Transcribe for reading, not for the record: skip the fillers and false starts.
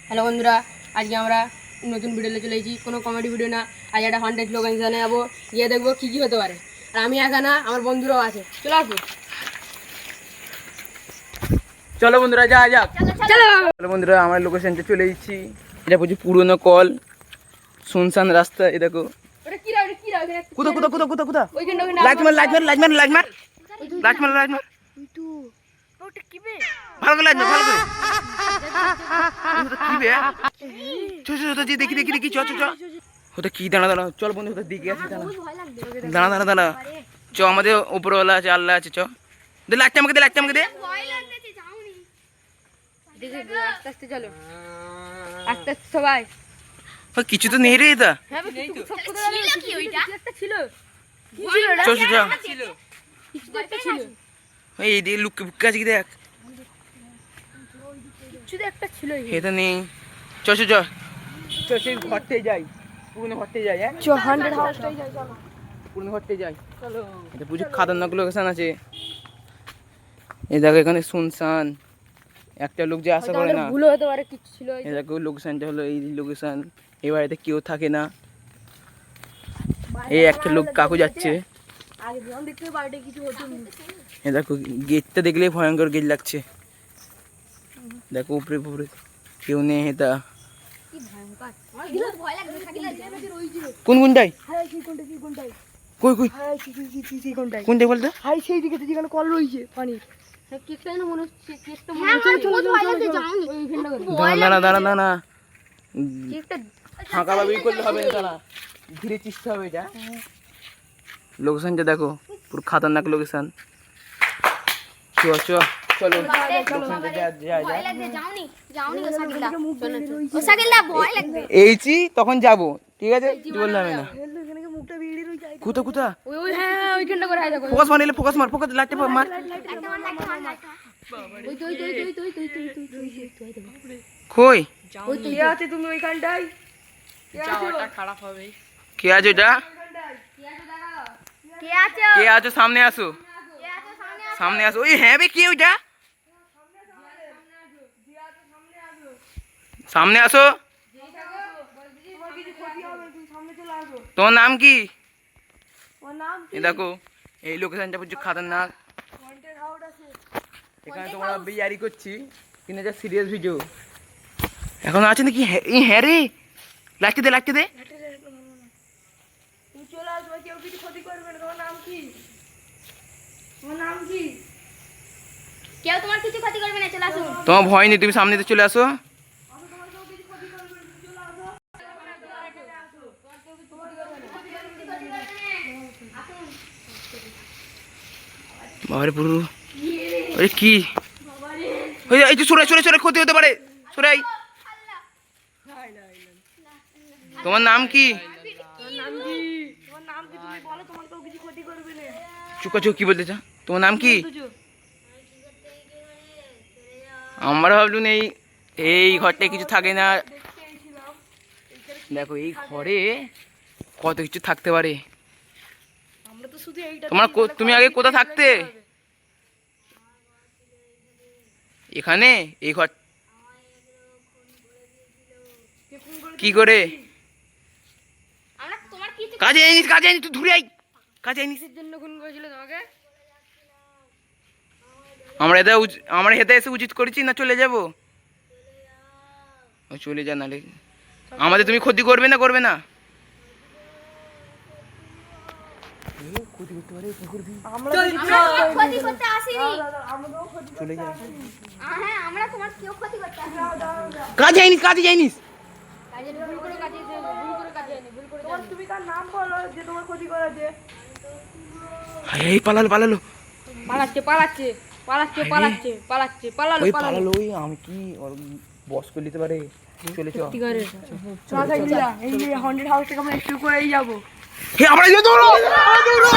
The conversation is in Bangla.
হ্যালো বন্ধুরা, আজকে আমরা নতুন ভিডিওতে চলে এসেছি। কোনো কমেডি ভিডিও না, আজ একটা হন্টেড লোকেশনে যাবো, গিয়ে দেখবো কী কী হতে পারে। আর আমি একা না, আমার বন্ধুরাও আছে। চলো আসুন। চলো বন্ধুরা, যা যাক। চলো বন্ধুরা, আমার লোকেশনটা চলে এসেছি। এটা প্রচুর পুরোনো কল, শুনশান রাস্তা। এই দেখো কোথা কোথা কোথা কোথা কোথা লাইট মার লাইট মার লাইট মার লাইট মার লাইট মার লাইট মার ভালো করে লাইট মার ভালো করে। কি বে চো চো চো, দেখি দেখি দেখি, চ চ চ। ওটা কি? দাঁড়া দাঁড়া, চল বন্ধু, ওটা দিকে আছে। দাঁড়া দাঁড়া দাঁড়া, চ। আমাদের উপরওয়ালা আছে, আল্লাহ আছে, চ। দে লাইটটা আমাকে দে, লাইটটা আমাকে দে। আস্তে আস্তে চলো, আস্তে আস্তে সবাই। কিছু তো নেই রে এটা। চ চ চ, এই দিকে লুক বুক আছে কি দেখ। এটা নেই। চ চ চ চ, সেই ঘরটাই যাই, পুরনো ঘরটাই যাই। হ্যাঁ চ, 100 হাউসটাই যাই, চলো। পুরনো ঘরটাই যাই। চলো। এটা প্রচুর খাতারনাক লোকেশন আছে। এই দেখো, এখানে শুনশান, একটা লোক যে আশা করে না। ভুল হতে পারে, কিছু ছিল। এই দেখো, লোকেশনটা হলো এই লোকেশন। এই বাড়িতে কেউ থাকে না। এই একটা লোক কাকু যাচ্ছে। এই দেখো, গেটটা দেখলেই ভয়ঙ্কর গেট লাগছে। দেখো উপরে উপরে কেউ নেই। এটা কোন কোনটাই? কই কই কোনটাই বলতো? হাই সেই দিকে যেখানে কল রয়েছে পানির। দাঁড়া দাঁড়া দাঁড়া দাঁড়া, ফাঁকা ভাবেই করলে হবে না, দাঁড়া, ধীরে চেষ্টা হবে। এটা লোকেশনটা দেখো, পুরো খাতারনাক লোকেশন। চ চ চলো, লোকেশনটা যা যা যা। এইছি তখন যাবো, ঠিক আছে? কি বললাম না? কোথা কোথা? ফোকাস মার, ফোকাস মার, ফোকাস লাইটটা মার। কই কে আছে তুমি ওইখানটায়? খারাপ হবে। কে আছো? এটা কে আছো? সামনে আসো, সামনে আসো। ওই হ্যাঁ বে, কে ওইটা? সামনে আসো। তোমার নাম কি? এই দেখো, এই লোকেশনটা প্রচুর খাতারনাক। এখানে তোমরা বিয়ারি করছি, কিন্তু এটা সিরিয়াস ভিডিও। এখন আছে নাকি? হ্যাঁ রে, লাইটটা দে, লাইটটা দে। চলে আসবে, কেউ কিছু ক্ষতি করবে না। তোমার নাম কি? তোমার নাম কি? কেউ তোমার কিছু ক্ষতি করবে না, চলে আসুন। তোমার ভয় নেই, তুমি সামনে চলে আসো। বাবারে পুরো, ওই কি? এই যে সরে সরে সরে, ক্ষতি হতে পারে, সরাই। তোমার নাম কি? চুকা চুক, কি বলতে চা? তোমার নাম কি? আমরা ভাবলুন এই এই ঘরটায় কিছু থাকে না। দেখো, এই ঘরে কত কিছু থাকতে পারে। তোমার তুমি আগে কোথা থাকতে? এখানে এই ঘর কি করে? কাজে আইনিস, কাজে আইনিস, তুই ধরে আই, কাজে আইনিস। আমরা হেতে এসে উচিত করেছি না? চলে যাবো, চলে যা, নালে আমাদের তুমি ক্ষতি করবে না, করবে না? কাজে আইনিস, কাজে যাইনিস। এই পালালো পালালো পালাচ্ছে পালাচ্ছে পালাচ্ছে পালাচ্ছে পালাচ্ছে পালালো পালালো। ওই আমি কি ওর বস করে নিতে পারে? চলে চল, এই 100 হাউস থেকে আমরা একটু করেই যাবো। হে আমরা দৌড়ো দৌড়ো।